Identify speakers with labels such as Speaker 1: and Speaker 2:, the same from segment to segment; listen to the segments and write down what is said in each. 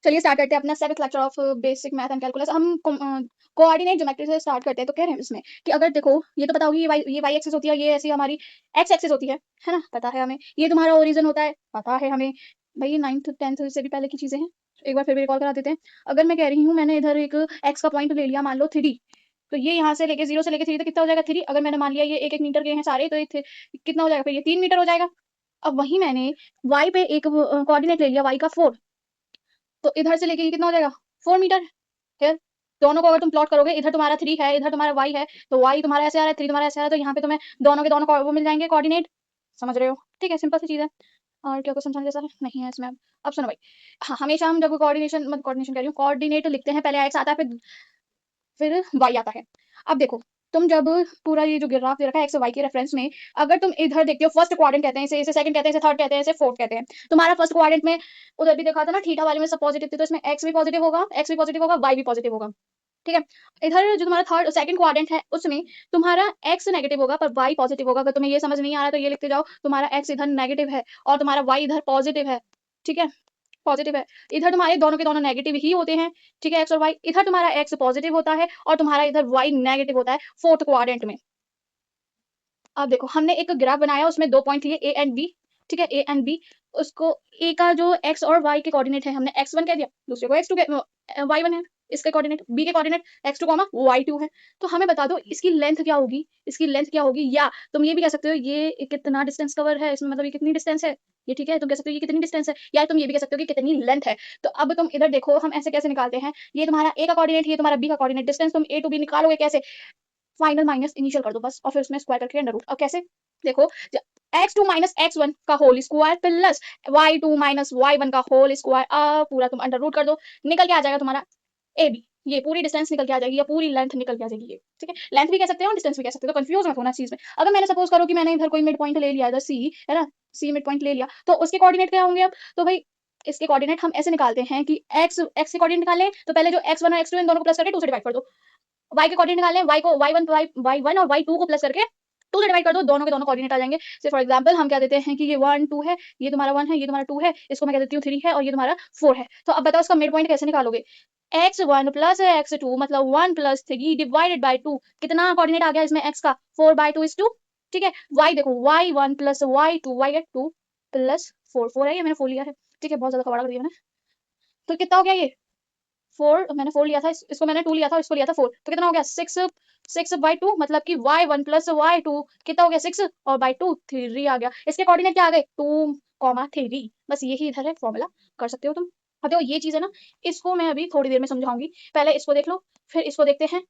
Speaker 1: चलिए स्टार्ट करते हैं अपना seventh lecture of basic math and calculus. हम कोऑर्डिनेट ज्योमेट्री से स्टार्ट करते हैं। तो कह रहे हैं इसमें कि अगर देखो ये तो पता होगी ये वाई एक्सिस होती है, ये ऐसी हमारी एक्स एक्सिस होती है ना, पता है हमें। ये तुम्हारा ओरिजिन होता है, पता है हमें। भाई 9th 10th से भी पहले की चीजें हैं, एक बार फिर भी रिकॉल करा देते हैं। अगर मैं कह रही हूँ मैंने इधर एक एक्स का पॉइंट ले लिया, मान लो 3, तो ये यहाँ से लेके 0 से लेके 3 तक कितना हो जाएगा 3। अगर मैंने मान लिया ये 1 मीटर के हैं सारे, तो ये कितना हो जाएगा, फिर ये 3 मीटर हो जाएगा। अब वही मैंने वाई पे एक कोऑर्डिनेट ले लिया, वाई का 4, तो इधर से लेके ये कितना हो जाएगा 4 मीटर। फिर दोनों को अगर तुम प्लॉट करोगे, इधर तुम्हारा 3 है, इधर तुम्हारा y है, तो y तुम्हारा ऐसे आ रहा है, 3 तुम्हारा ऐसे आ रहा है, तो यहाँ पे तुम्हें दोनों के दोनों वो मिल जाएंगे कोऑर्डिनेट। समझ रहे हो? ठीक है, सिंपल सी चीज है। और क्या कुछ समझाने जैसा नहीं है इसमें? अब सुनो भाई, हाँ, हमेशा हम जब कोऑर्डिनेशन कह रही हूँ, कोऑर्डिनेट लिखते हैं पहले x आता है, फिर y आता है। अब देखो, तुम जब पूरा ये जो ग्राफ दे रखा है एक्स वाई के रेफरेंस में, अगर तुम इधर देखते हो, फर्स्ट क्वाड्रेंट कहते हैं इसे, इसे सेकंड कहते हैं, इसे थर्ड कहते हैं, इसे फोर्थ कहते हैं। तुम्हारा फर्स्ट क्वाड्रेंट में उधर भी देखा था ना, थीटा वाले में सब पॉजिटिव थे, तो इसमें एक्स भी पॉजिटिव होगा, एक्स भी पॉजिटिव होगा, वाई भी पॉजिटिव होगा। ठीक है। इधर जो तुम्हारा थर्ड सेकंड क्वाड्रेंट है, उसमें तुम्हारा एक्स नेगेटिव होगा पर वाई पॉजिटिव होगा। अगर तुम्हें ये समझ नहीं आ रहा तो ये लिखते जाओ, तुम्हारा एक्स इधर नेगेटिव है और तुम्हारा वाई इधर पॉजिटिव है। ठीक है, पॉजिटिव है। इधर तुम्हारे दोनों के दोनों नेगेटिव ही होते हैं। ठीक है, एक्स और वाई। इधर तुम्हारा एक्स पॉजिटिव होता है और तुम्हारा इधर वाई नेगेटिव होता है फोर्थ क्वाड्रेंट में। अब देखो, हमने एक ग्राफ बनाया, उसमें 2 पॉइंट लिए ए एंड बी। ठीक है, ए एंड बी। उसको ए का जो एक्स और वाई के कोऑर्डिनेट है, हमने x1 कह दिया, दूसरे को x2 y1 है। इसके कोऑर्डिनेट बी के कोऑर्डिनेट x2 y2 है। तो हमें बता दो इसकी लेंथ क्या होगी, इसकी लेंथ क्या होगी। या तुम ये भी कह सकते हो ये कितना डिस्टेंस कवर है इसमें, मतलब ये कितनी डिस्टेंस है, ये ठीक है, तुम कह सकते हो ये कितनी डिस्टेंस है, या तुम ये भी कह सकते हो कि कितनी लेंथ है। तो अब तुम इधर देखो, हम ऐसे कैसे निकालते हैं, ये तुम्हारा ए का कोऑर्डिनेट, ये तुम्हारा बी का कोऑर्डिनेट, डिस्टेंस तुम ए टू बी निकालोगे कैसे, फाइनल माइनस इनिशियल कर दो बस, और फिर उसमें स्क्वायर करके अंडर रूट। अब कैसे, देखो, x2 माइनस x1 का whole square plus y2 minus y1 का होल स्क्वायर, पूरा तुम अंडर रूट कर दो, निकल के आ जाएगा तुम्हारा ए बी। ये पूरी डिस्टेंस निकल के आ जाएगी, या पूरी लेंथ निकल के आ जाएगी ये। ठीक है, लेंथ भी कह सकते हो और डिस्टेंस भी कह सकते हो, तो कंफ्यूज मत होना इस चीज में। अगर मैंने सपोज करो कि मैंने इधर कोई मिड पॉइंट ले लिया, इधर सी है ना, सी मिड पॉइंट ले लिया, तो उसके कोऑर्डिनेट क्या होंगे अब। तो भाई इसके कोऑर्डिनेट हम ऐसे निकालते हैं कि x के कोऑर्डिनेट निकालें, तो पहले जो x1 और x2 इन दोनों को प्लस करके 2 से डिवाइड कर दो। y के कोऑर्डिनेट निकालने, y को y1 और y2 को प्लस करके 2 से डिवाइड कर दो, दोनों के दोनों कोऑर्डिनेट आ जाएंगे। से फॉर एग्जांपल हम क्या देते हैं कि ये 1 2 है, ये तुम्हारा 1 है, ये तुम्हारा 2 है, इसको मैं कह देती हूँ 3 है, और ये तुम्हारा 4 है। तो अब बताओ इसका मिड पॉइंट कैसे निकालोगे। x1 प्लस x2 मतलब 1 प्लस 3 डिवाइडेड बाय 2, कितना कोऑर्डिनेट आ गया इसमें x का, 4/2 इज 2। ठीक है, y देखो, y1 प्लस y2, y है 2 प्लस 4, 4 है, ये मैंने 4 लिया है। ठीक है, बहुत ज्यादा कबाड़ा कर दिया मैंने। तो कितना हो गया ये 4, मैंने 4 लिया था, इसको मैंने 2 लिया था, इसको लिया था 4, तो कितना हो गया 6/2, मतलब कि y1 प्लस y2 कितना हो गया 6, और बाय 2 3 आ गया। इसके कोऑर्डिनेट क्या आ गए 2, 3। बस यही इधर है फॉर्मूला, कर सकते हो तुम। अब देखो ये चीज है ना, इसको मैं अभी थोड़ी देर में समझाऊंगी, पहले इसको देख लो, फिर इसको देखते हैं,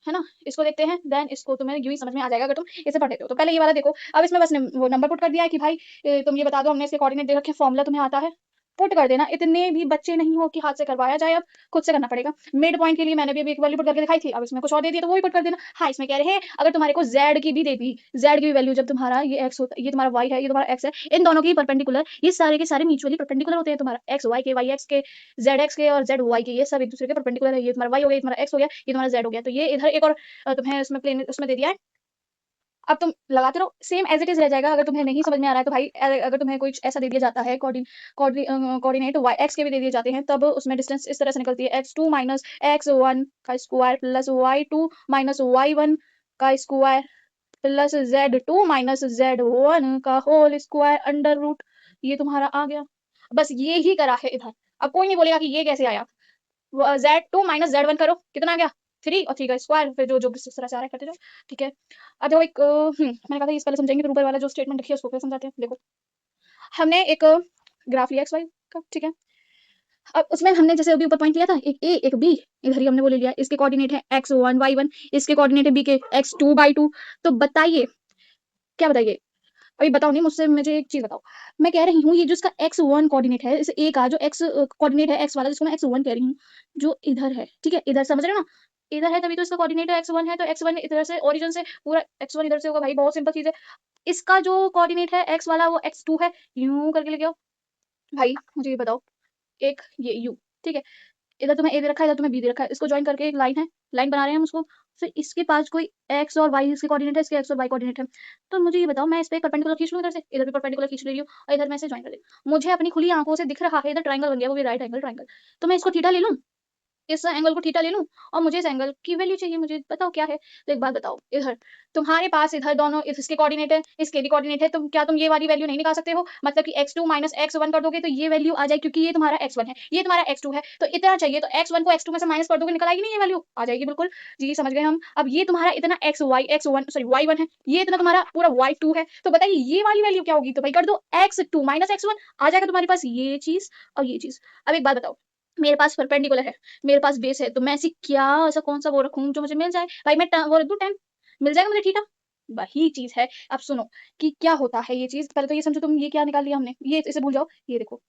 Speaker 1: है ना, इसको देखते हैं, देन इसको तुम्हें यूं ही समझ में आ जाएगा अगर तुम इसे पढ़ लेते हो। तो पहले ये वाला देखो, अब इसमें बस वो नंबर पुट कर दिया है कि भाई तुम ये बता दो, हमने इसके कोऑर्डिनेट दे रखे, फॉर्मूला तुम्हें आता है, पुट कर देना। इतने भी बच्चे नहीं हो कि हाथ से करवाया जाए, अब खुद से करना पड़ेगा। मिड पॉइंट के लिए मैंने भी अभी एक वैल्यू पुट करके दिखाई थी, अब इसमें कुछ और दे दिया तो वो भी पुट कर देना। हाँ, इसमें कह रहे हैं अगर तुम्हारे को z की भी दे दी, z की भी वैल्यू, जब तुम्हारा ये x होता है, ये तुम्हारा y है, ये तुम्हारा x है, इन दोनों की परपेंडिकुलर, ये सारे के सारे म्यूचुअली परपेंडिकुलर होते हैं। तुम्हारा x y के, y x के, z x के और z y के, ये सब एक दूसरे के परपेंडिकुलर है। ये तुम्हारा y हो गया, ये तुम्हारा x हो गया, ये तुम्हारा z हो गया। तो ये इधर एक और तुम्हें इसमें प्लेन उसमें दे दिया है। अब तुम लगाते रहो, सेम एज इट इज रह जाएगा। अगर तुम्हें नहीं समझ में आ रहा है तो भाई, अगर तुम्हें कोई ऐसा दे दिया जाता है कोऑर्डिनेट y x के भी दे दिए जाते हैं, तब उसमें डिस्टेंस इस तरह से निकलती है, x2 माइनस x1 का square plus y2 minus y1 का square plus z2 minus z1 का होल स्क्वायर अंडर रूट। ये तुम्हारा आ गया, बस ये ही करा है इधर। अब कोई नहीं बोलेगा कि ये कैसे आया। z2 माइनस z1 करो, कितना आ गया 3, और 3 का स्क्वायर, फिर जो जो इस तरह से आ रहा है करते जाओ। ठीक है, अब देखो एक मैंने कहा था इस पहले समझेंगे, फिर ऊपर वाला जो स्टेटमेंट लिखी है उसको फिर समझाते हैं। देखो, हमने एक ग्राफ लिया एक्स वाई का, ठीक है। अब उसमें हमने जैसे अभी ऊपर पॉइंट लिया था, एक ए एक बी, इधर ही हमने वो ले लिया। इसके कोऑर्डिनेट है x1 y1, इसके कोऑर्डिनेट है बी के x2/2। तो बताइए, क्या बताइए, अभी बताओ नहीं, मुझसे मुझे एक चीज बताओ। मैं कह रही हूँ ये जो इसका x1 कोऑर्डिनेट है, इस ए का जो x कोऑर्डिनेट है, x वाला जिसको मैं x1 कह रही हूँ, जो इधर है, ठीक है, इधर समझ रहे हो ना, इधर है तभी तो इसका कोऑर्डिनेट x1 है, तो x1 इधर से ओरिजिन से पूरा x1 इधर से होगा। भाई बहुत सिंपल चीज है। इसका जो कोऑर्डिनेट है x वाला, वो x2 है, यूं करके लेके आओ। भाई मुझे ये बताओ, एक ये u, ठीक है, इधर तुम्हें a दे रखा है, इधर तुम्हें b दे रखा है, इसको ज्वाइन करके एक लाइन है, लाइन बना रहे हैं हम उसको, फिर इसके पास कोई x और y इसके कोऑर्डिनेट है, इसके x और y कोऑर्डिनेट है। तो मुझे ये बताओ, मैं इस पे परपेंडिकुलर खींच लूं इधर से, इधर भी परपेंडिकुलर खींच ले रही हूँ और इधर मैं इसे ज्वाइन कर रही हूँ। मुझे अपनी खुली आंखों से दिख रहा है इधर ट्रायंगल बन गया, वो भी राइट एंगल ट्रायंगल। तो मैं इसको थीटा ले लूं, इस एंगल को थीटा ले लूं और मुझे इस एंगल की वैल्यू चाहिए, मुझे बताओ क्या है। तो एक बात बताओ, इधर तुम्हारे पास इधर दोनों इसके कोऑर्डिनेट है, इसके भी कोऑर्डिनेट है, तुम क्या तुम ये वाली वैल्यू नहीं निकाल सकते हो? मतलब कि x2 माइनस x1 कर दोगे तो ये वैल्यू आ जाएगी, क्योंकि ये तुम्हारा x1 है, ये तुम्हारा x2 है, तो इतना चाहिए, तो x1 को x2 में से माइनस कर दोगे, निकल आएगी नहीं ये वैल्यू? आ जाएगी बिल्कुल। जी समझ गए हम। अब ये तुम्हारा इतना x1 सॉरी y1 है, ये इतना तुम्हारा पूरा y2 है, तो बताइए ये वाली वैल्यू क्या होगी? तो भाई कर दो x2 माइनस x1, आ जाएगा तुम्हारे पास ये चीज और ये चीज। अब एक बात बताओ, मेरे पास परपेंडिकुलर है, मेरे पास बेस है, तो मैं ऐसी क्या ऐसा कौन सा वो रखूं जो मुझे मिल जाए? भाई मैं वो रख दूं 10, मिल जाएगा मुझे थीटा। वही चीज है। अब सुनो कि क्या होता है ये चीज, पहले तो ये समझो, तुम ये क्या निकाल लिया हमने, ये इसे भूल जाओ, ये देखो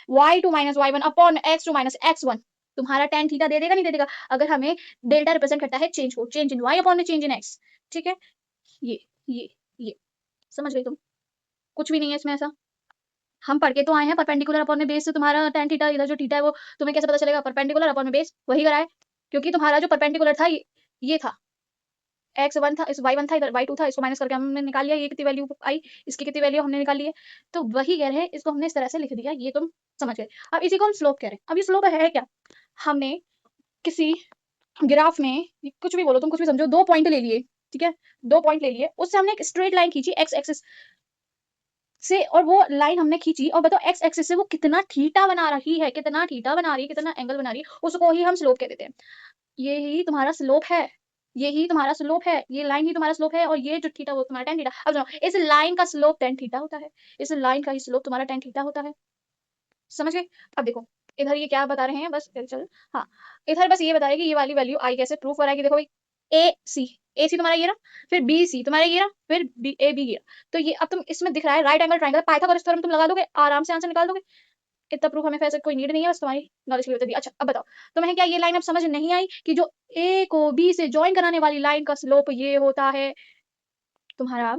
Speaker 1: y2 minus y1 upon x2 minus x1, तुम्हारा tan थीटा दे देगा नहीं दे देगा? अगर हमें डेल्टा रिप्रेजेंट करता है चेंज को, change in y upon change in x, ठीक है? ये ये ये समझ गई तुम? कुछ भी नहीं है इसमें ऐसा। हम पढ़ के तो आए हैं परपेंडिकुलर अपॉन में बेस से तुम्हारा tan थीटा, इधर जो थीटा है वो तुम्हें कैसे पता चलेगा? परपेंडिकुलर अपॉन में बेस वही कराए, क्योंकि तुम्हारा जो परपेंडिकुलर था ये था x1 था, इस y1 था, इधर y2 था, इसको माइनस करके हमने निकाल लिया, ये कितनी वैल्यू आई, इसकी कितनी वैल्यू हमने निकाल ली है। तो वही कह रहे हैं, इसको हमने इस तरह से लिख दिया, ये तुम समझ गए। अब इसी को हम स्लोप कह रहे हैं। अब ये स्लोप है क्या? हमने किसी ग्राफ में, कुछ भी बोलो तुम, कुछ भी समझो, 2 पॉइंट ले लिए, ठीक है, 2 पॉइंट ले लिए, उससे हमने एक स्ट्रेट लाइन खींची x एक्सिस से, और वो लाइन हमने खींची, और बताओ x एक्सिस से वो कितना थीटा बना रही है, कितना थीटा बना रही है, कितना एंगल बना रही है, उसको ही हम स्लोप कह देते हैं। यही तुम्हारा स्लोप है, यही तुम्हारा स्लोप है, ये लाइन ही तुम्हारा स्लोप है, और ये जो थीटा वो तुम्हारा tan थीटा। अब सुनो, इस लाइन का स्लोप tan थीटा होता है, इस लाइन का ही स्लोप तुम्हारा tan थीटा होता है। समझ गए? अब देखो इधर ये क्या बता रहे हैं, बस चल, हाँ, इधर बस ये बता रहे हैं कि ये वाली वैल्यू आई कैसे प्रूफ हो रहा है कि देखो भाई, ए सी तुम्हारा ये रहा, फिर बी सी तुम्हारा ये रहा, फिर बी ए बी ये रहा, तो ये अब तुम इसमें दिख रहा है right angle triangle, Pythagoras theorem तुम लगा दोगे, आराम से आंसर निकाल दोगे। इतना प्रूफ हमें वैसे कोई नीड नहीं है, बस तुम्हारी नॉलेज के लिए बता दी। अच्छा अब बताओ, तुम्हें क्या ये लाइन अब समझ नहीं आई कि जो ए को बी से ज्वाइन कराने वाली लाइन का स्लोप ये होता है तुम्हारा,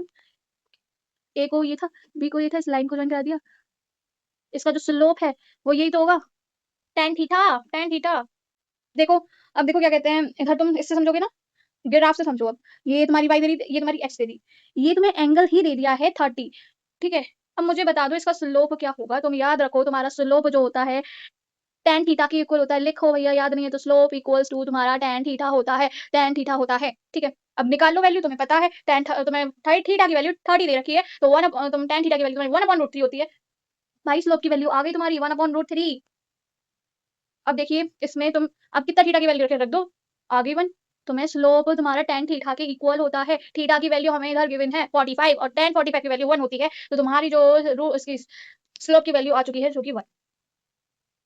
Speaker 1: ए को ये था, बी को ये था, इस लाइन को ज्वाइन करा दिया, इसका जो स्लोप है वो यही तो होगा, tan थीटा, tan थीटा। देखो, अब देखो क्या कहते हैं, इधर तुम इससे समझोगे ना, ग्राफ से समझो। अब ये तुम्हारी y दे दी, ये तुम्हारी x दे दी, ये तुम्हें एंगल ही दे दिया है 30, ठीक है? अब मुझे बता दो इसका स्लोप क्या होगा। तुम याद रखो, तुम्हारा स्लोप जो होता है tan थीटा के इक्वल होता है, लिखो भैया, याद नहीं है तो स्लोप इक्वल्स टू तुम्हारा tan थीटा होता है, tan थीटा होता है, ठीक है? अब निकाल लो वैल्यू, तुम्हें पता है तुम्हें थीटा की वैल्यू 30 दे रखी है, तो तुम tan थीटा की वैल्यू तुम्हारी 1/√3 होती है। भाई स्लोप की वैल्यू आ गई तुम्हारी 1/√3। अब देखिए इसमें तुम अब कितना थीटा की वैल्यू रख दो, आ गई 1। तुम्हें स्लोप तुम्हारा tan थीटा के इक्वल होता है, थीटा की वैल्यू हमें इधर गिवन है 45 और tan 45 की वैल्यू 1 होती है, तो तुम्हारी जो इसकी स्लोप की वैल्यू आ चुकी है जो कि 1।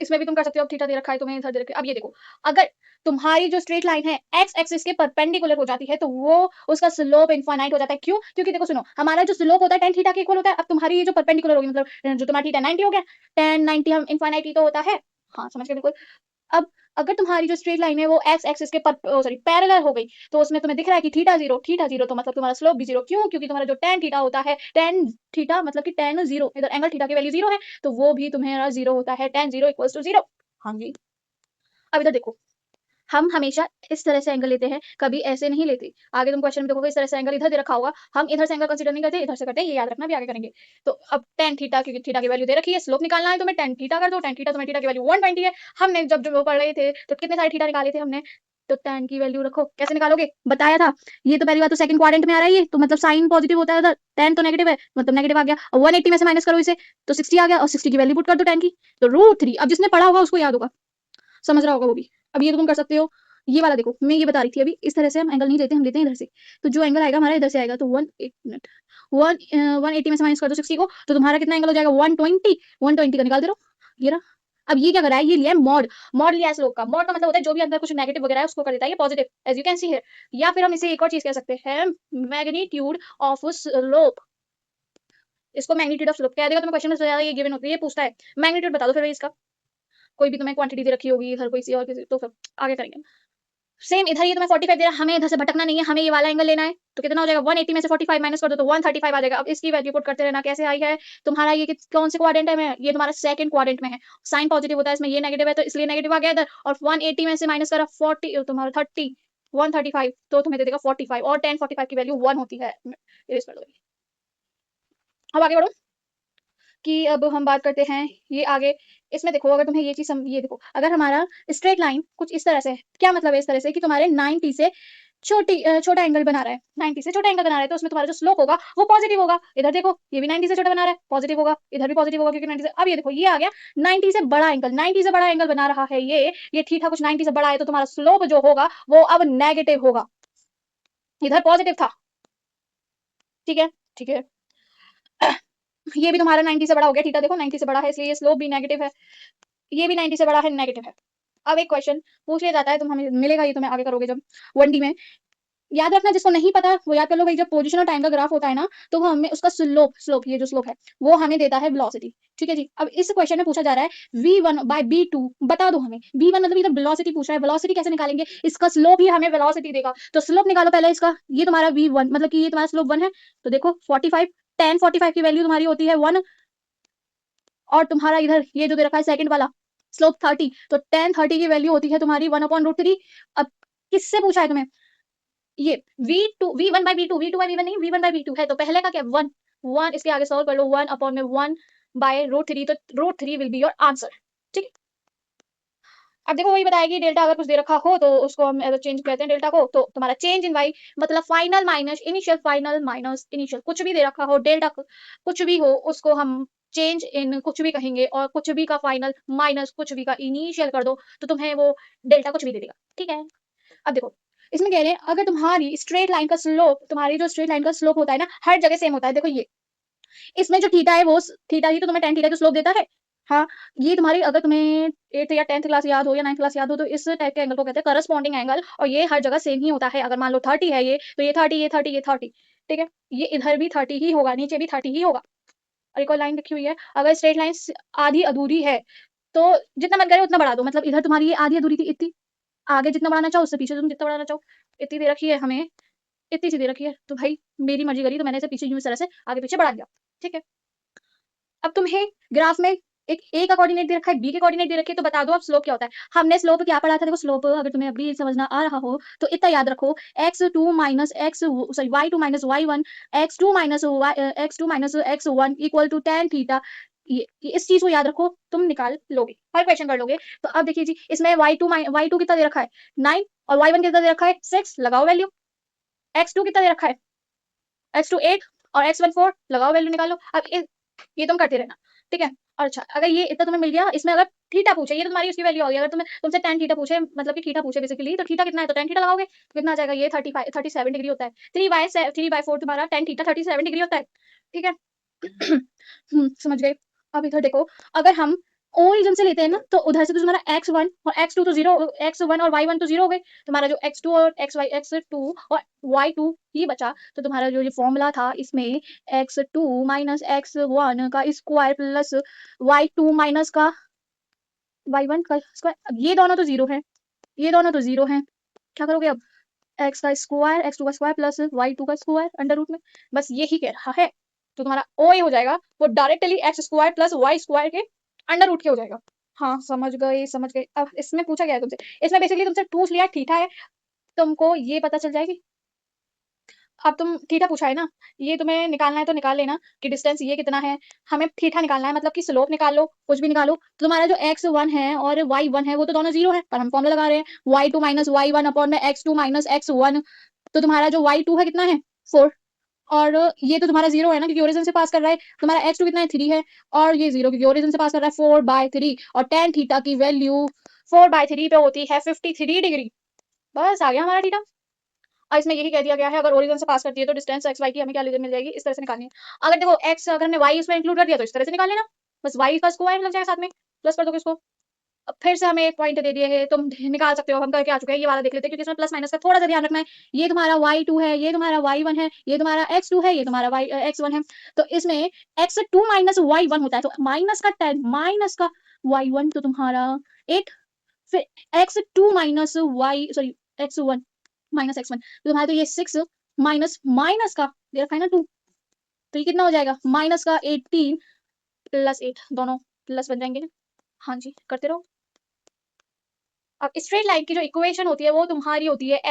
Speaker 1: इसमें भी तुम कर सकते हो, अब थीटा दे रखा है तुम्हें इधर दे रखा है। अब ये देखो, अगर तुम्हारी जो स्ट्रेट लाइन है x एक्सिस के परपेंडिकुलर हो जाती है तो वो उसका स्लोप इनफाइनाइट हो जाता है। क्यों? क्योंकि देखो सुनो, हमारा जो स्लोप होता है tan थीटा के इक्वल होता है। अब तुम्हारी ये जो परपेंडिकुलर होगी, मतलब जो तुम्हारा थीटा 90 हो गया, tan 90 हम इनफाइनाइट ही तो होता है। हाँ समझ गए बिल्कुल। अब अगर तुम्हारी जो स्ट्रेट लाइन है वो x एक्सिस के सॉरी पैरेलल हो गई, तो उसमें तुम्हें दिख रहा है कि थीटा जीरो, तो मतलब तुम्हारा स्लोप भी जीरो। क्यों? क्योंकि तुम्हारा जो tan थीटा होता है, tan थीटा मतलब कि tan जीरो, इधर एंगल थीटा की वैल्यू जीरो है, तो वो भी तुम्हारा जीरो होता है, tan zero equals to zero. हाँ जी। अब इधर देखो, हम हमेशा इस तरह से एंगल लेते हैं, कभी ऐसे नहीं लेते। आगे तुम क्वेश्चन में देखोगे इस तरह से एंगल इधर दे रखा होगा, हम इधर से एंगल कंसीडर नहीं करते, इधर से करते हैं, ये याद रखना, भी आगे करेंगे। तो अब tan थीटा, क्योंकि थीटा की वैल्यू दे रखी है, स्लोप निकालना है, तो मैं tan थीटा कर दो, tan थीटा तुम्हारी थीटा की वैल्यू 120 है। हमने जब जो पढ़ रहे थे तो कितने सारे थीटा निकाले थे हमने, तो tan की वैल्यू रखो, कैसे निकालोगे बताया था। ये तो पहली बात तो सेकंड क्वाड्रेंट में आ रहा है, ये तो मतलब साइन पॉजिटिव होता है उधर, tan तो नेगेटिव है, मतलब नेगेटिव आ गया, और 180 में से माइनस करो इसे तो 60 आ गया, और 60 की वैल्यू पुट कर दो tan की, तो √3। अब जिसने पढ़ा होगा उसको याद होगा, समझ रहा होगा वो भी। अब ये तो तुम कर सकते हो, ये वाला देखो, मैं ये बता रही थी अभी, इस तरह से हम एंगल नहीं लेते, हम लेते हैं इधर से। तो जो एंगल आएगा हमारा इधर से आएगा, तो 180 में से माइनस कर दो 60 को, तो तुम्हारा कितना एंगल हो जाएगा 120 का निकाल दे रहा, ये रहा। अब ये क्या कर रहा है, ये लिया मॉड, मॉड लिया है स्लोप का। मॉड का मतलब होता है जो भी अंदर कुछ नेगेटिव वगैरह है उसको कर देता है ये positive, as you can see here. या फिर हम इसे एक और चीज कह सकते हैं, मैग्नीट्यूड ऑफ स्लोप। इसको मैग्नीट्यूड ऑफ स्लोप कह देगा। तुम्हें क्वेश्चन में ये गिवन होती है, ये पूछता है मैग्नीट्यूड बता दो फिर इसका, कोई भी तुम्हें क्वांटिटी दे रखी होगी इधर कोई सी और किसी, तो फिर आगे करेंगे। सेम इधर ये तुम्हें 45 दे रहा है, हमें इधर से भटकना नहीं है, हमें ये वाला एंगल लेना है, तो कितना हो जाएगा 180 में से 45 माइनस कर दो तो 135 आ जाएगा। अब इसकी वैल्यू पुट करते रहना, कैसे आई है तुम्हारा, ये कौन से क्वाड्रेंट है, ये तुम्हारा सेकंड क्वाड्रेंट में है, साइन पॉजिटिव होता है इसमें, ये नेगेटिव है तो इसलिए नेगेटिव आ गया इधर, और 180 में से माइनस करा 40 तुम्हारा 30, 135 तो तुम्हें दे देगा 45 और 10 45 की वैल्यू 1 होती है। इरेज कर दो। अब आगे बढ़ो कि अब हम बात करते हैं ये आगे। इसमें देखो अगर तुम्हें ये चीज ये देखो अगर हमारा स्ट्रेट लाइन कुछ इस तरह से है, क्या मतलब है इस तरह से कि तुम्हारे 90 से छोटा एंगल बना रहा है, 90 से छोटा एंगल बना रहा है, तो उसमें तुम्हारा जो स्लोप होगा वो पॉजिटिव होगा। इधर देखो ये भी 90 से छोटा बना रहा है, पॉजिटिव होगा, इधर भी पॉजिटिव होगा क्योंकि 90 से। अब ये देखो ये आ गया 90 से बड़ा एंगल, 90 से बड़ा एंगल बना रहा है ये थीटा कुछ 90 से बड़ा है, तो तुम्हारा स्लोप जो होगा वो अब नेगेटिव होगा, इधर पॉजिटिव था। ठीक है, ठीक है। ये भी तुम्हारा 90 से बड़ा हो गया, थीटा देखो 90 से बड़ा है इसलिए ये स्लोप भी नेगेटिव है, ये भी 90 से बड़ा है, नेगेटिव है। अब एक क्वेश्चन पूछ लिया जाता है, तुम हमें मिलेगा ये तुम्हें आगे करोगे जब 1D में। याद रखना, जिसको नहीं पता वो याद कर लो भाई, जब पोजीशन और टाइम का ग्राफ होता है ना तो वो हमें उसका स्लोप ये जो स्लोप है वो हमें देता है वेलोसिटी। ठीक है जी। अब इस क्वेश्चन में पूछा जा रहा है v1/b2 बता दो हमें। v1 मतलब इधर वेलोसिटी पूछ रहा है, वेलोसिटी कैसे निकालेंगे, इसका स्लोप ही हमें वेलोसिटी देगा, तो स्लोप निकालो पहले इसका। ये तुम्हारा v1 मतलब कि ये तुम्हारा स्लोप 1 है, तो देखो 45 10 45 की वैल्यू तुम्हारी होती है 1, और तुम्हारा इधर ये जो दे रखा है सेकंड वाला स्लोप 30, तो 10 30 की वैल्यू होती है तुम्हारी 1/√3। अब किससे पूछा है तुम्हें, ये v1/v2 नहीं v1/v2 है, तो पहले का क्या 1 1 इसके आगे सॉल्व कर लो, 1/1/√3, तो √3 विल बी योर आंसर। ठीक है। अब देखो वही बताएगी डेल्टा अगर कुछ दे रखा हो तो उसको हम एज चेंज कहते हैं डेल्टा को, तो तुम्हारा चेंज इन वाई मतलब final minus initial, final minus initial, कुछ भी दे रखा हो डेल्टा कुछ भी हो उसको हम चेंज इन कुछ भी कहेंगे, और कुछ भी का फाइनल माइनस कुछ भी का इनिशियल कर दो तो तुम्हें वो डेल्टा कुछ भी दे देगा। ठीक है। अब देखो इसमें कह रहे हैं अगर तुम्हारी स्ट्रेट लाइन का स्लोप, तुम्हारी जो स्ट्रेट लाइन का स्लोप होता है ना हर जगह सेम होता है, देखो ये इसमें जो थीटा है वो थीटा ही तो तुम्हें tan थीटा का स्लोप देता है। हाँ, ये तुम्हारी अगर तुम्हें 8th या 10th क्लास याद हो या 9th क्लास याद हो तो इस टाइप के एंगल को कहते हैं करस्पॉन्डिंग एंगल, और ये हर जगह सेम ही होता है। अगर मान लो 30 है ये, तो ये 30 ये 30 ये 30। ठीक है, ये इधर भी 30 ही होगा, नीचे भी 30 ही होगा। और एक और लाइन लिखी हुई है, अगर स्ट्रेट लाइन आधी अधूरी है तो जितना मन करे उतना बढ़ा दो, मतलब इधर तुम्हारी ये आधी अधूरी थी इतनी, आगे जितना बढ़ाना चाहो उससे पीछे तुम जितना बढ़ाना चाहो, इतनी दे रखी है हमें, इतनी सी दे रखी है, तो भाई मेरी मर्जी करी तो मैंने इसे पीछे यूं इस तरह से आगे पीछे बढ़ा दिया। ठीक है। अब तुम्हें ग्राफ में एक ए का कोऑर्डिनेट दे रखा है, बी के कोऑर्डिनेट दे रखे, तो बता दो अब स्लोप क्या होता है। हमने स्लोप क्या पढ़ा था, देखो स्लोप अगर तुम्हें अभी समझना आ रहा हो तो इतना याद रखो, x2 minus x sorry y2 minus y1 x2 minus x1 equal to tan theta. ये इस चीज को याद रखो, तुम निकाल लोगे, हर क्वेश्चन कर लोगे। तो अब देखिए जी इसमें y2 कितना दे रखा है 9, और y1 कितना दे रखा है 6, लगाओ वैल्यू। x2 कितना दे रखा है, x2 8 और x1 4, लगाओ वैल्यू निकालो। अब ये तुम करते रहना। ठीक है। और अच्छा अगर ये इतना तुम्हें मिल गया, इसमें अगर थीटा पूछे, ये तो तुम्हारी उसकी वैल्यू होगी, अगर तुम्हें तुमसे tan थीटा पूछे मतलब कि थीटा पूछे बेसिकली, तो थीटा कितना है तो tan थीटा लगाओगे, कितना आ जाएगा ये 35 37 डिग्री होता है, 3/4 तुम्हारा tan थीटा 37 डिग्री होता है। ठीक है। समझ गए। अब इधर देखो अगर हम ओरिजिन से लेते हैं ना तो उधर से तो तुम्हारा x1 और x2 तो जीरो, x1 और y1 तो जीरो हो गए, तुम्हारा जो x2 और x2 और y2 ही बचा, तो तुम्हारा जो ये फॉर्मूला था इसमें x2 माइनस x1 का स्क्वायर प्लस y2 माइनस का y1 का स्क्वायर, ये दोनों तो जीरो है, ये दोनों तो जीरो हैं, क्या करोगे अब, x का स्क्वायर x2 का स्क्वायर प्लस y2 का स्क्वायर अंडर रूट में, बस यही कह रहा है, तो तुम्हारा ओ ए हो जाएगा वो directly X square plus Y square के अंडर रूट के हो जाएगा। हाँ समझ गए समझ गए। अब इसमें पूछा गया है तुमसे, इसमें बेसिकली तुमसे पूछ लिया थीटा है, तुमको ये पता चल जाएगी। अब तुम थीटा पूछा है ना, ये तुम्हें निकालना है तो निकाल लेना कि डिस्टेंस ये कितना है, हमें थीटा निकालना है मतलब कि स्लोप निकाल लो, कुछ भी निकालो। तो तुम्हारा जो x1 है और y1 है वो तो दोनों जीरो है, पर हम फॉर्मूला लगा रहे हैं y2 माइनस y1 अपॉन में x2 माइनस x1, तो तुम्हारा जो y2 है कितना है 4, और ये तो तुम्हारा जीरो है ना क्योंकि ओरिजिन से पास कर रहा है, तुम्हारा x2 कितना है 3 है, और ये जीरो क्योंकि ओरिजिन से पास कर रहा है 4/3, और tan थीटा की वैल्यू 4/3 पे होती है 53 डिग्री। बस आ गया हमारा थीटा। और इसमें यही कह दिया गया है अगर ओरिजिन से पास करती है तो डिस्टेंस एक्स वाई की हमें क्या मिल जाएगी, इस तरह से निकालनी है। अगर देखो एक्स अगर हमने वाई इसमें इंक्लूड कर दिया तो इस तरह से निकाल लेना, बस वाई का स्क्वायर लग जाएगा साथ में, प्लस कर दोगे इसको। अब फिर से हमें एक पॉइंट दे दिए हैं, तुम निकाल सकते हो, हम करके आ चुके हैं, ये वाला देख लेते हैं क्योंकि इसमें प्लस माइनस का थोड़ा सा ध्यान रखना है। ये तुम्हारा y2 है, ये तुम्हारा y1 है, ये तुम्हारा x2 है, ये तुम्हारा x1 है, तो इसमें x2 माइनस y1 होता है, तो माइनस का 10 माइनस का y1 तो तुम्हारा 8, फिर x2 minus y sorry x1 minus x1 तो तुम्हारा तो ये 6 माइनस माइनस का दे रखा है ना 2, तो ये कितना हो जाएगा माइनस का 18 प्लस 8, दोनों प्लस बन जाएंगे। हाँ जी करते रहो। अब स्ट्रेट लाइन की जो इक्वेशन होती है वो तुम्हारी होती है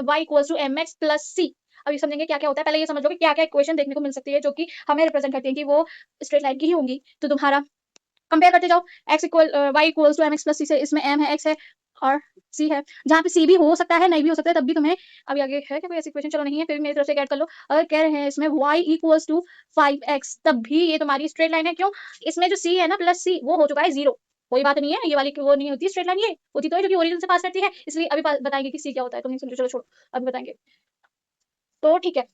Speaker 1: y equals to mx plus c। अब ये समझेंगे क्या क्या होता है, पहले ये समझ लो कि क्या क्या इक्वेशन देखने को मिल सकती है जो कि हमें रिप्रेजेंट करती है कि वो स्ट्रेट लाइन की ही होंगी। तो तुम्हारा कंपेयर करते जाओ, y equals to mx plus c से, इसमें m है, x है और c है। जहाँ पे c भी हो सकता है, नहीं भी हो सकता है, तब भी तुम्हें अभी आगे है क्या कोई ऐसी इक्वेशन, चलो नहीं है फिर भी मेरी तरफ से ऐड कर लो। अगर कह रहे हैं इसमें y इक्वल्स टू 5x, तब भी ये तुम्हारी स्ट्रेट लाइन है। क्यों? इसमें जो c है ना प्लस c वो हो चुका है 0, कोई बात नहीं है, ये वाली वो नहीं होती स्ट्रेट लाइन, ये होती तो है जो कि ओरिजिन से पास करती है, इसलिए अभी बताएंगे कि c क्या होता है, तुम नहीं समझो, चलो छोड़ो अभी बताएंगे। तो ठीक है,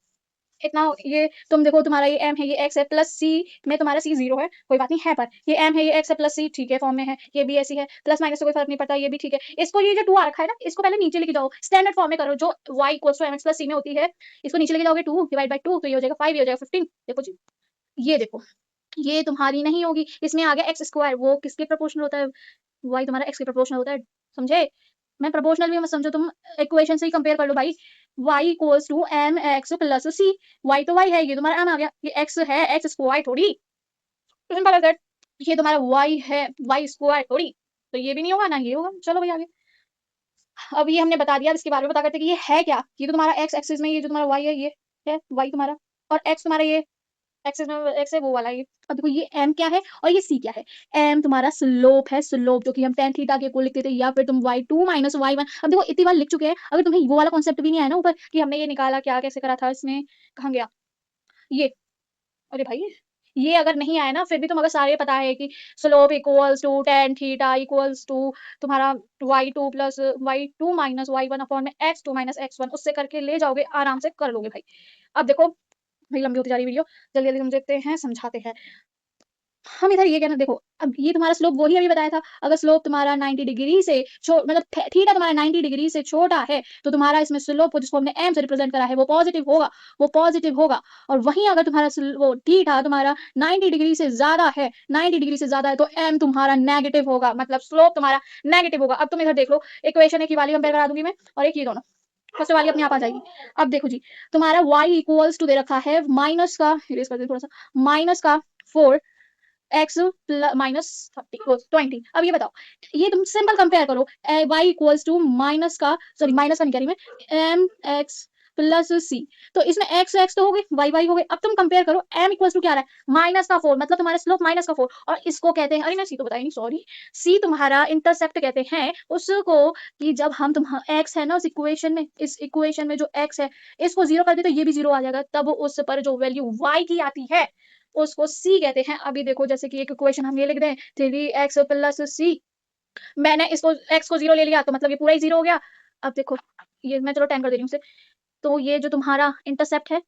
Speaker 1: इतना ये तुम देखो तुम्हारा ये m है, ये x है, प्लस c में तुम्हारा c 0 है, कोई बात नहीं है, पर ये m है, ये x है, प्लस c ठीक है फॉर्म में है, ये भी ऐसी है, प्लस माइनस से कोई फर्क नहीं पड़ता, ये भी ठीक है। इसको ये जो 2 आ रखा है ना, इसको पहले नीचे लेके जाओ, स्टैंडर्ड फॉर्म में करो, जो y equals to mx plus c में होती है, इसको नीचे लेके जाओगे 2 डिवाइड बाय 2, तो ये हो जाएगा 5, ये हो जाएगा 15। देखो जी, ये देखो, ये तुम्हारी नहीं होगी, इसमें आ गया x स्क्वायर, वो किसके प्रोपोर्शनल होता है? y तुम्हारा x के प्रोपोर्शनल होता है, समझे? मैं प्रोपोर्शनल भी मत समझो तुम, इक्वेशन से ही कंपेयर कर लो भाई। y equals to M X plus C, y तो y है, ये तुम्हारा m आ गया, ये x है, x स्क्वायर थोड़ी, सिंपल है दैट। ये तुम्हारा y है, y स्क्वायर थोड़ी, तो ये भी नहीं होगा ना ये होगा। चलो भाई आगे, अब ये हमने बता दिया, इसके बारे में बता करते कि ये है क्या। ये तो तुम्हारा x एक्सिस में, ये जो तुम्हारा y है ये है y तुम्हारा, और x तुम्हारा ये एक्सिस में x है वो वाला ये। अब देखो ये m क्या है और ये c क्या है। m तुम्हारा स्लोप है, स्लोप जो कि हम tan थीटा के को लिखते थे, या फिर तुम y2 माइनस y1। अब देखो इतनी बार लिख चुके हैं, अगर तुम्हें वो वाला कॉन्सेप्ट भी नहीं आया ना ऊपर कि हमने ये निकाला क्या कैसे करा था, इसमें कहाँ गया ये, अरे भाई ये अगर नहीं आया ना, फिर भी तुम अगर सारे पता है कि slope equals to tan theta equals to तुम्हारा y2 plus y2 minus y1 upon में x2 माइनस x1, उससे करके ले जाओगे आराम से कर लोगे भाई। अब देखो भाई लंबी होती जा रही वीडियो, जल्दी जल्दी समझते हैं, समझाते हैं। हम इधर ये कहना, देखो अब ये तुम्हारा स्लोप वही अभी बताया था, अगर स्लोप तुम्हारा 90 डिग्री से मतलब थीटा तुम्हारा 90 डिग्री से छोटा है, तो तुम्हारा इसमें स्लोप को जिसको हमने m से रिप्रेजेंट करा है वो पॉजिटिव होगा, वो पॉजिटिव होगा। और वहीं अगर तुम्हारा वो थीटा तुम्हारा 90 डिग्री से ज्यादा है, 90 डिग्री से ज्यादा है, तो m तुम्हारा नेगेटिव होगा, मतलब स्लोप तुम्हारा नेगेटिव होगा। अब तुम इधर देख लो, इक्वेशन एक ही वाली कंपेयर करा दूंगी मैं, और एक ये दोनों फर्स्ट वाली अपने आप आ जाएगी। अब देखो जी, तुम्हारा y इक्वल्स टू दे रखा है माइनस का, इरेज कर दे थोड़ा सा, माइनस का 4 x माइनस 20। अब ये बताओ, ये तुम सिंपल कंपेयर करो, y इक्वल्स टू माइनस का, सॉरी माइनस का नहीं कह रही मैं, एम एक्स प्लस सी, तो इसमें x x तो हो गए, y हो गए। अब तुम कंपेयर करो, m इक्वल्स टू क्या आ रहा है, माइनस का 4, मतलब तुम्हारा स्लोप माइनस का 4, और इसको कहते हैं, अरे मैं सी तो बताई नहीं, सॉरी, सी तुम्हारा इंटरसेप्ट कहते हैं उसको, कि जब हम तुम्हारा x है ना उस इक्वेशन में, इस इक्वेशन में जो x है इसको 0 कर दे तो ये भी 0 आ जाएगा, तब उस पर जो वैल्यू y की आती है उसको c कहते हैं। अभी देखो जैसे कि एक इक्वेशन हम ये लिख दें 3x प्लस c, मैंने इसको x को 0 ले लिया तो मतलब ये पूरा ही 0 हो गया। अब देखो ये मैं चलो 10 कर दे रही हूँ उसे, तो ये जो तुम्हारा इंटरसेप्ट है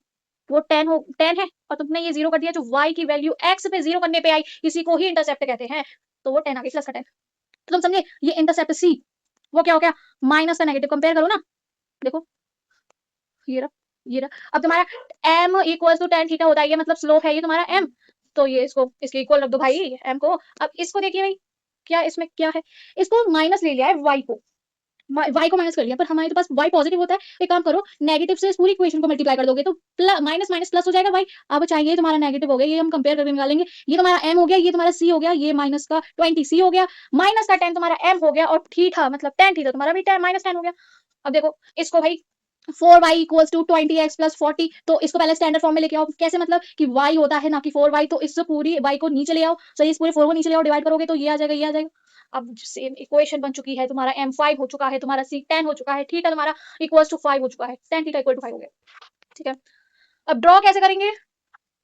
Speaker 1: वो 10 है, और तुमने ये 0 कर दिया, जो y की वैल्यू x पे 0 करने पे आई, इसी को ही इंटरसेप्ट कहते हैं, तो वो 10 आ गई, प्लस का 10। तो तुम समझे, ये इंटरसेप्ट c वो क्या हो गया, माइनस का नेगेटिव, कंपेयर करो ना, देखो ये रहा, ये रहा। अब तुम्हारा m equals to tan theta होता है, ये मतलब स्लोप है ये तुम्हारा m, तो ये इसको इसके इक्वल रख दो भाई m को। अब इसको देखिए भाई, क्या इसमें क्या है, इसको माइनस ले लिया है y को, y को माइनस कर लिया, पर हमारे पास y पॉजिटिव होता है, एक काम करो नेगेटिव से इस पूरी इक्वेशन को मल्टीप्लाई कर दोगे तो माइनस माइनस प्लस हो जाएगा y। अब चाहिए तुम्हारा नेगेटिव हो गया, ये हम कंपेयर करके निकालेंगे, ये तुम्हारा m हो गया, ये तुम्हारा c हो गया, ये माइनस का 20 c हो गया, माइनस का 10 तुम्हारा m हो गया, और थीटा मतलब tan थीटा तुम्हारा भी माइनस 10 हो गया। अब देखो इसको भाई 4y equals to 20x plus 40, तो इसको पहले स्टैंडर्ड फॉर्म में लेके आओ, कैसे मतलब कि y होता है ना कि 4y, तो इस पूरी y को नीचे ले आओ, तो इस पूरे 4 को नीचे ले आओ, डिवाइड करोगे तो ये आ जाएगा, ये आ जाएगा। अब सेम इक्वेशन बन चुकी है, तुम्हारा m 5 हो चुका है, तुम्हारा c 10 हो चुका है, थीटा तुम्हारा इक्वल्स टू 5 हो चुका है, tan थीटा इक्वल टू 5 हो गया, ठीक है। अब ड्रॉ कैसे करेंगे,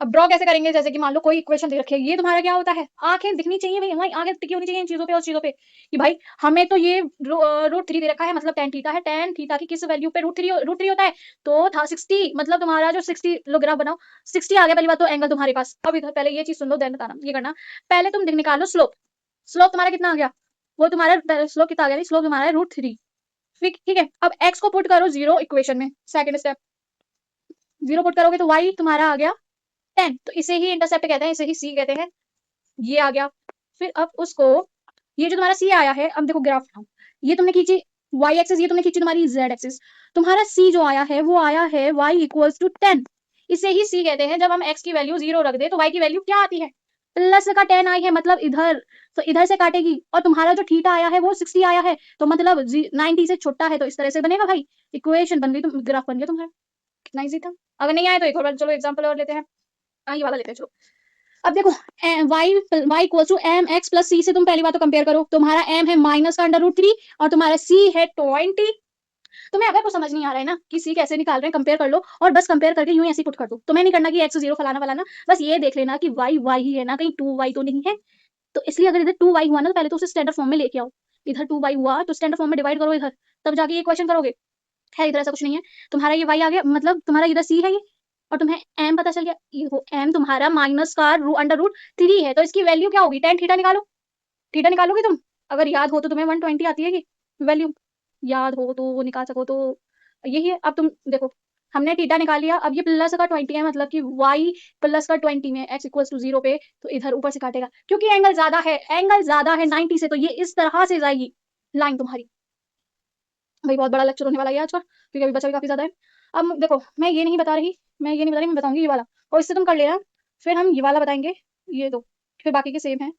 Speaker 1: अब ड्रॉ कैसे करेंगे, जैसे कि मान लो कोई इक्वेशन दे रखी है, ये तुम्हारा क्या होता है, आंखें दिखनी चाहिए भाई, हमारी आंखें टिकी होनी चाहिए इन चीजों पे और चीजों पे, कि भाई हमें तो ये √3 दे रखा है, मतलब tan थीटा है, tan थीटा की किस वैल्यू पे √3 होता है, तो था 60, मतलब तुम्हारा जो 60 लो ग्राफ बनाओ, 60 आ गया पहली बात तो एंगल तुम्हारे पास। अब इधर पहले ये चीज सुन लो, देन बताना, ये करना पहले तुम निकालो स्लोप, स्लोप तुम्हारा कितना आ गया, वो तुम्हारा स्लोप कितना आ गया, स्लोप तुम्हारा है √3, ठीक है। अब x को पुट करो 0 इक्वेशन में, सेकंड स्टेप 0 पुट करोगे तो y तुम्हारा आ गया 10, तो इसे ही इंटरसेप्ट कहते हैं, इसे ही c कहते हैं, ये आ गया। फिर अब उसको, ये जो तुम्हारा c आया है, अब देखो ग्राफ बनाओ, ये तुमने खींची y एक्सिस, ये तुमने खींची तुम्हारी z एक्सिस, तुम्हारा c जो आया है वो आया है y इक्वल्स टू 10, इसे ही c कहते हैं। जब हम x की वैल्यू 0 रख दे तो y की वैल्यू क्या आती है, प्लस का 10 आई है, मतलब इधर, तो इधर से काटेगी, और तुम्हारा जो थीटा आया है वो 60 आया है, तो मतलब 90 से छोटा है, तो इस तरह से बनेगा भाई, इक्वेशन बन गई, तुम ग्राफ बन गया तुम्हारा। कितना इजी था। अगर नहीं आया तो एक और बार चलो एग्जांपल और लेते हैं। ये वाला लेते हैं चलो। अब देखो y equal to M X plus C से तुम पहली बात तो कंपेयर करो, तुम्हारा m है माइनस का √3 और तुम्हारा c है 20। तुम्हें अगर कुछ समझ नहीं आ रहा है ना कि c कैसे निकाल रहे हैं, कंपेयर कर लो, और बस कंपेयर करके यूं ऐसे पुट कर दो। तुम्हें नहीं करना कि x 0 फलाना फलाना, बस ये देख लेना कि y ही है ना, कहीं 2y तो नहीं है। तो इसलिए अगर इधर 2y हुआ ना, तो पहले तो उसे स्टैंडर्ड फॉर्म में लेके आओ। इधर 2y हुआ तो स्टैंडर्ड फॉर्म में डिवाइड करो इधर, तब जाके ये क्वेश्चन करोगे। खैर इधर ऐसा कुछ नहीं है, तुम्हारा ये y आ गया, मतलब तुम्हारा इधर c है ये, और तुम्हें m पता चल गया, ये वो m तुम्हारा माइनस का √3 है, तो इसकी वैल्यू क्या होगी, tan थीटा निकालो। थीटा निकालोगे तुम, अगर याद हो तो तुम्हें 120 आती है कि वैल्यू, याद हो तो वो निकाल सको तो यही है। अब तुम देखो, हमने थीटा निकाल लिया, अब ये प्लस का 20 है, मतलब कि y प्लस का 20 में x इक्वल्स टू 0 पे, तो इधर ऊपर से काटेगा, क्योंकि एंगल ज्यादा है, एंगल ज्यादा है 90 से, तो ये इस तरह से जाएगी लाइन तुम्हारी। भाई बहुत बड़ा लेक्चर होने वाला है आज का, क्योंकि अभी बचा भी काफी ज्यादा है। अब देखो, मैं बताऊंगी ये वाला, और इससे तुम कर लेना, फिर हम ये वाला बताएंगे, ये दो, फिर बाकी के सेम है,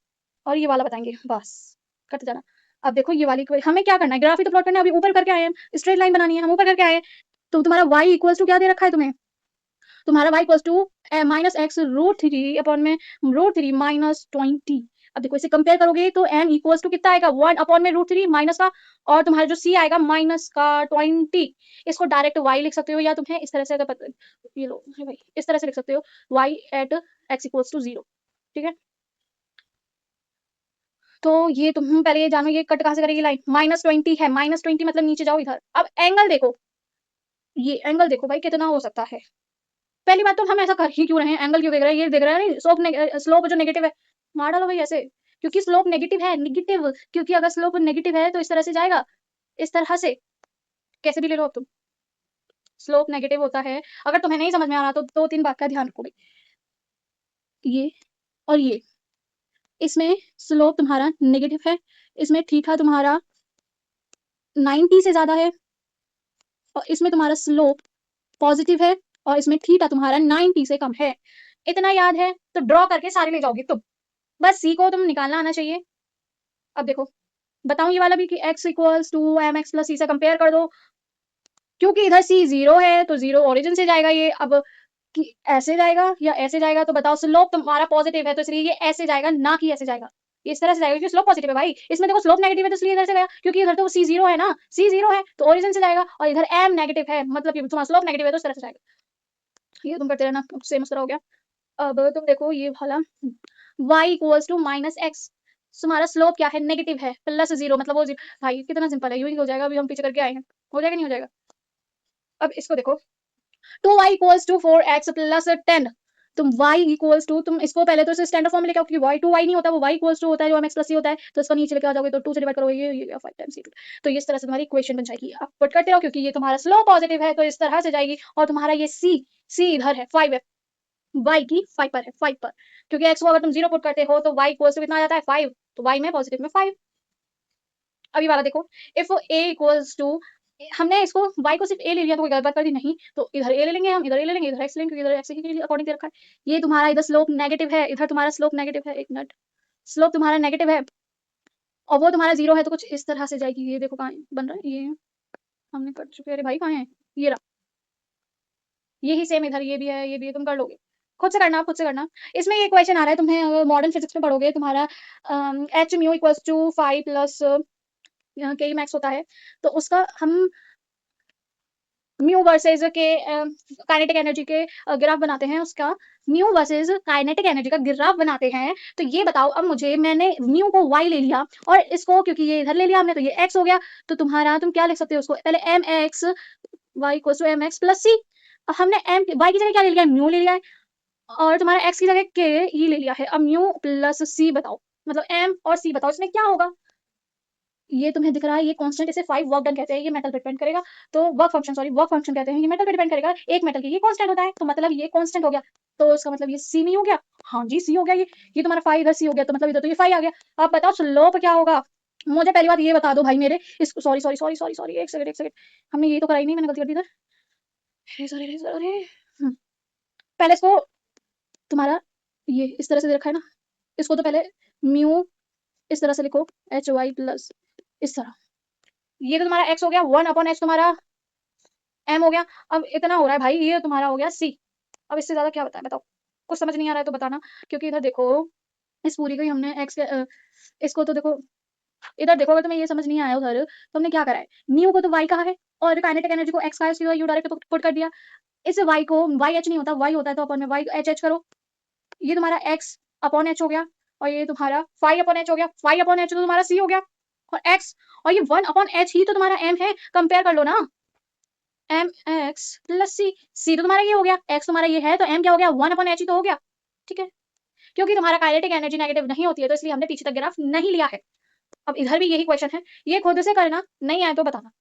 Speaker 1: और ये वाला बताएंगे, बस करते जाना। अब देखो ये वाली हमें क्या करना है, ग्राफ ही तो प्लॉट करना है, अभी ऊपर करके आए हैं, स्ट्रेट लाइन बनानी है, हम ऊपर करके आए हैं। तो तुम्हारा y इक्वल्स टू क्या दे रखा है तुम्हें, तुम्हारा y equals to minus x √3 upon में √3 माइनस 20। अब देखो इसे कंपेयर करोगे तो m इक्वल्स टू कितना आएगा, 1 अपॉन में √3 माइनस का, और तुम्हारा जो c आएगा माइनस का 20। इसको डायरेक्ट y लिख सकते हो, या तुम्हें इस तरह से अगर पता, ये लो है भाई, इस तरह से लिख सकते हो, y at x equals to 0। ठीक है, तो ये तुम पहले ये जानो, ये कट कहां से करेगी लाइन, -20 है, -20 मतलब नीचे जाओ इधर। अब एंगल देखो, ये एंगल देखो भाई कितना हो सकता है। पहली बात तो हम ऐसा कर ही क्यों रहे हैं, एंगल क्यों देख रहे हैं, ये देख रहे हैं नहीं, स्लोप जो नेगेटिव है, मार डालो भाई ऐसे, क्योंकि स्लोप नेगेटिव है, नेगेटिव, क्योंकि अगर स्लोप नेगेटिव है तो इस तरह से जाएगा, इस तरह से, कैसे भी ले लो अब तुम, स्लोप नेगेटिव होता है। अगर तुम्हें नहीं समझ में आ रहा तो 2-3 बात का ध्यान रखो भाई, ये और ये, इसमें स्लोप तुम्हारा नेगेटिव है, इसमें थीटा तुम्हारा 90 से ज्यादा है, और इसमें तुम्हारा स्लोप पॉजिटिव है, और इसमें थीटा तुम्हारा 90 से कम है। इतना याद है तो ड्रॉ करके सारे ले जाओगे तुम, बस सी को तुम निकालना आना चाहिए। अब देखो बताऊं ये वाला भी कि x equals to M X plus C से कंपेयर कर दो, क्योंकि इधर c 0 है तो 0 ओरिजिन से जाएगा ये, अब कि ऐसे जाएगा या ऐसे जाएगा, तो बताओ स्लोप तुम्हारा पॉजिटिव है तो इसलिए ये ऐसे जाएगा, ना कि ऐसे जाएगा, ये इस तरह से जाएगा, क्योंकि स्लोप पॉजिटिव है भाई। इसमें देखो स्लोप नेगेटिव है तो इसलिए इधर से गया, क्योंकि इधर तो c 0 है ना, c 0 है तो ओरिजिन से जाएगा, और इधर m नेगेटिव है, मतलब कि तुम्हारा स्लोप नेगेटिव है तो इस तरह से जाएगा। ये तुम करते रहना, सेम उस तरह हो गया। अब तुम देखो ये वाला y equals to minus x, तुम्हारा स्लोप क्या है, नेगेटिव है, प्लस 0 मतलब वो भाई कितना सिंपल है, यूं ही हो जाएगा, अभी हम पीछे करके आए हैं, हो जाएगा नहीं हो जाएगा। अब इसको देखो, 2y equals to 4x plus 10, तुम y इक्वल्स टू, तुम इसको पहले तो इसे स्टैंडर्ड फॉर्म में लेके आओ, क्योंकि y 2y नहीं होता, वो y इक्वल्स टू होता है जो mx प्लस c होता है, तो इसको नीचे लेके आ जाओगे तो 2 से डिवाइड करोगे, ये 5 टाइम्स c2, तो इस तरह से तुम्हारी इक्वेशन बन जाएगी। अब पुट करते रहो, क्योंकि ये तुम्हारा स्लोप पॉजिटिव है तो इस तरह से जाएगी, और तुम्हारा ये c इधर है 5 है, y की 5 पर है, 5 पर, क्योंकि x को अगर तुम 0 पुट करते हो तो y इक्वल्स टू कितना आ जाता है 5, तो y में पॉजिटिव में 5। अभी वाला देखो, इफ a इक्वल्स टू, हमने इसको y को सिर्फ a ले लिया तो कोई गलत बात कर दी नहीं, तो इधर a ले लेंगे हम, इधर a ले लेंगे, इधर x लेंगे, क्योंकि इधर x ही अकॉर्डिंग दे रखा है। ये तुम्हारा इधर स्लोप नेगेटिव है, इधर तुम्हारा स्लोप नेगेटिव है, एक मिनट, स्लोप तुम्हारा नेगेटिव है, और वो तुम्हारा 0 है, तो कुछ इस तरह से जाएगी। ये देखो कहाँ बन रहा है, ये हमने कर चुके, अरे भाई कहाँ है, ये रहा, यही सेम इधर ये भी है, ये भी है, तुम कर लोगे, खुद से करना, खुद से करना। इसमें ये क्वेश्चन आ रहा है तुम्हें, अगर मॉडर्न फिजिक्स में पढ़ोगे, तुम्हारा h mu equals to 5 plus K max होता है, तो उसका हम म्यू वर्सेज के काइनेटिक एनर्जी के ग्राफ बनाते हैं, उसका म्यू वर्सेज काइनेटिक एनर्जी का ग्राफ बनाते हैं। तो ये बताओ, अब मुझे, मैंने म्यू को y ले लिया, और इसको क्योंकि ये इधर ले लिया हमने तो ये x हो गया, तो तुम्हारा तुम क्या लिख सकते हो उसको, पहले M X Y equal to M X plus C, हमने एम y की जगह क्या ले लिया है, म्यू ले लिया है, और तुम्हारा x की जगह के ये ले लिया है। अब म्यू प्लस सी बताओ, मतलब m और c बताओ इसमें क्या होगा। ये तुम्हें दिख रहा है ये कांस्टेंट, इसे 5 वर्क डन कहते हैं, ये मेटल पे डिपेंड करेगा, तो work function, sorry work function कहते हैं, ये मेटल पे डिपेंड करेगा, एक मेटल की ये कांस्टेंट होता है, तो मतलब ये कांस्टेंट हो गया, तो इसका मतलब ये सी नहीं हो गया, हाँ जी सी हो गया, ये तुम्हारा 5 इधर सी हो गया, तो मतलब इधर तो ये 5 आ गया। अब बताओ स्लोप क्या होगा, मुझे पहली बात ये बता दो भाई मेरे, इसको sorry sorry sorry sorry sorry एक सेकंड एक सेकंड, हमने ये तो कराई नहीं, मैंने गलती कर दी इधर, सॉरी सॉरी, पहले इसको, तुम्हारा ये इस तरह से दे रखा है ना, इसको तो पहले म्यू इस तरह से लिखो, एच वाई प्लस इस तरह। ये तो तुम्हारा x हो गया, 1/h तुम्हारा m हो गया। अब इतना हो रहा है भाई, ये तुम्हारा हो गया c। अब इससे ज्यादा क्या बताएं, बताओ। कुछ समझ नहीं आ रहा है तो बताना, क्योंकि इधर देखो इस पूरी को ही हमने x के इसको तो देखो, इधर देखो, अगर तुम्हें ये समझ नहीं आया उधर तो हमने क्या करा है, न्यू को तो y कहा है और काइनेटिक एनर्जी को x का है, इसलिए यू डायरेक्ट पुट कर दिया। इस y को y h नहीं होता, y होता है तो अपन में y h h करो। ये तुम्हारा x अपॉन h हो गया और ये तुम्हारा फाइव अपॉन h हो गया, फाइव अपॉन h तो तुम्हारा c हो गया और x, और ये 1/h ही तो तुम्हारा m है, कंपेयर कर लो ना, एम एक्स प्लस सी। सी तो तुम्हारा ये हो गया, एक्स तुम्हारा ये है, तो एम क्या हो गया, 1/h ही तो हो गया। ठीक है, क्योंकि तुम्हारा काइनेटिक एनर्जी नेगेटिव नहीं होती है तो इसलिए हमने पीछे तक ग्राफ नहीं लिया है। अब इधर भी यही क्वेश्चन है, ये खुद से करना, नहीं आए तो बताना।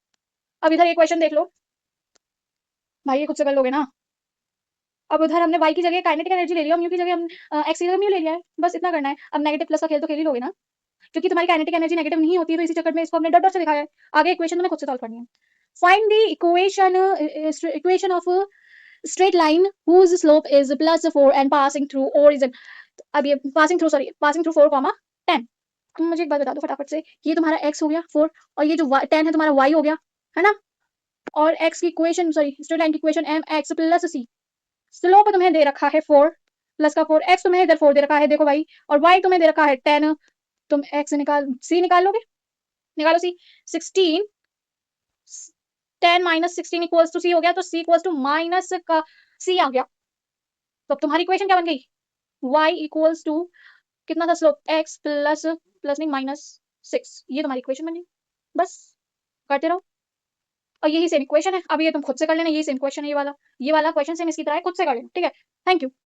Speaker 1: अब इधर ये क्वेश्चन देख लो भाई, ये खुद से कर लोगे ना। अब उधर हमने y की जगह काइनेटिक एनर्जी ले लिया, म्यू की जगह हम x की जगह म्यू ले लिया है, बस इतना करना है। अब नेगेटिव प्लस का खेल तो खेल ही लोगे ना, क्योंकि तुम्हारी काइनेटिक एनर्जी नेगेटिव नहीं होती है, तो इसी चक्कर में इसको हमने डॉट डॉट से दिखाया है। आगे इक्वेशन तुम्हें खुद से सॉल्व करनी है। Find the equation of straight line whose slope is +4 and passing through origin। अब ये passing through 4, 10। तुम मुझे एक बात बता दो फटाफट से, ये तुम्हारा x हो गया 4 और ये जो 10 है तुम्हारा y हो गया, है ना। और x की इक्वेशन, सॉरी स्ट्रेट लाइन की इक्वेशन एम एक्स प्लस सी। स्लोप तुम्हें दे रखा है 4 प्लस का 4, x तुम्हें इधर 4 दे रखा है देखो भाई, और y तुम्हें दे रखा है 10। तुम x निकाल, c निकाल लोगे, निकालो c। 16 10 माइनस 16 इक्वल्स टू सी हो गया, तो c इक्वल्स टू माइनस का c आ गया। तो अब तुम्हारी इक्वेशन क्या बन गई, y इक्वल्स टू कितना था स्लोप, x प्लस प्लस नहीं -6। ये तुम्हारी इक्वेशन बन गई, बस करते रहो। और यही सेम इक्वेशन है, अब ये तुम खुद से कर लेना, यही सेम क्वेश्चन है ये वाला क्वेश्चन सेम इसकी तरह है, खुद से कर लेना, ठीक है। Thank you.